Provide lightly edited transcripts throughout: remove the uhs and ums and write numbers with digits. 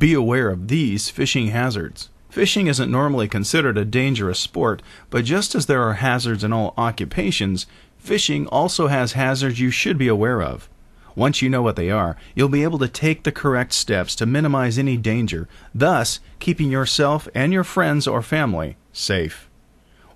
Be aware of these fishing hazards. Fishing isn't normally considered a dangerous sport, but just as there are hazards in all occupations, fishing also has hazards you should be aware of. Once you know what they are, you'll be able to take the correct steps to minimize any danger, thus keeping yourself and your friends or family safe.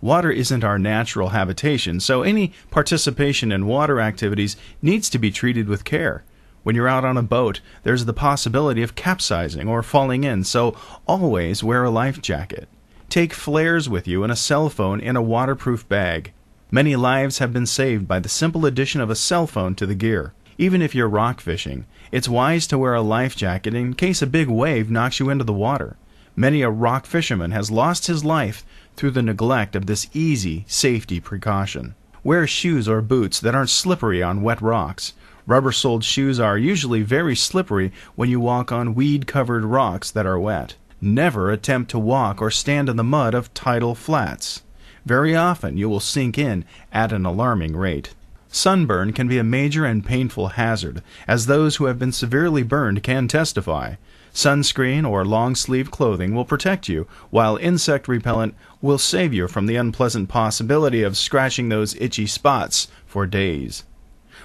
Water isn't our natural habitation, so any participation in water activities needs to be treated with care. When you're out on a boat, there's the possibility of capsizing or falling in, so always wear a life jacket. Take flares with you and a cell phone in a waterproof bag. Many lives have been saved by the simple addition of a cell phone to the gear. Even if you're rock fishing, it's wise to wear a life jacket in case a big wave knocks you into the water. Many a rock fisherman has lost his life through the neglect of this easy safety precaution. Wear shoes or boots that aren't slippery on wet rocks. Rubber-soled shoes are usually very slippery when you walk on weed-covered rocks that are wet. Never attempt to walk or stand in the mud of tidal flats. Very often you will sink in at an alarming rate. Sunburn can be a major and painful hazard, as those who have been severely burned can testify. Sunscreen or long-sleeve clothing will protect you, while insect repellent will save you from the unpleasant possibility of scratching those itchy spots for days.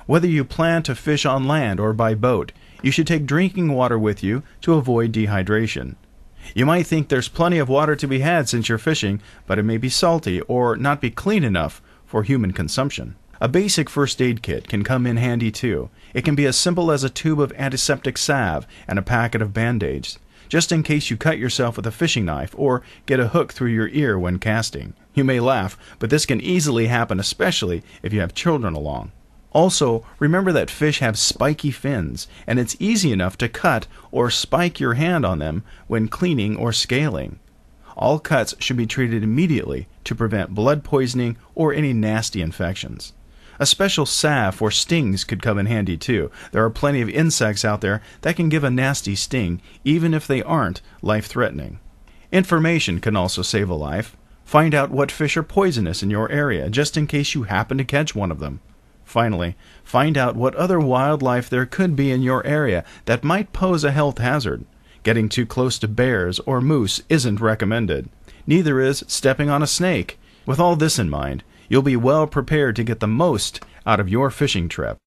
Whether you plan to fish on land or by boat, you should take drinking water with you to avoid dehydration. You might think there's plenty of water to be had since you're fishing, but it may be salty or not be clean enough for human consumption. A basic first aid kit can come in handy too. It can be as simple as a tube of antiseptic salve and a packet of band-aids, just in case you cut yourself with a fishing knife or get a hook through your ear when casting. You may laugh, but this can easily happen, especially if you have children along. Also, remember that fish have spiky fins, and it's easy enough to cut or spike your hand on them when cleaning or scaling. All cuts should be treated immediately to prevent blood poisoning or any nasty infections. A special salve for stings could come in handy too. There are plenty of insects out there that can give a nasty sting, even if they aren't life-threatening. Information can also save a life. Find out what fish are poisonous in your area, just in case you happen to catch one of them. Finally, find out what other wildlife there could be in your area that might pose a health hazard. Getting too close to bears or moose isn't recommended. Neither is stepping on a snake. With all this in mind, you'll be well prepared to get the most out of your fishing trip.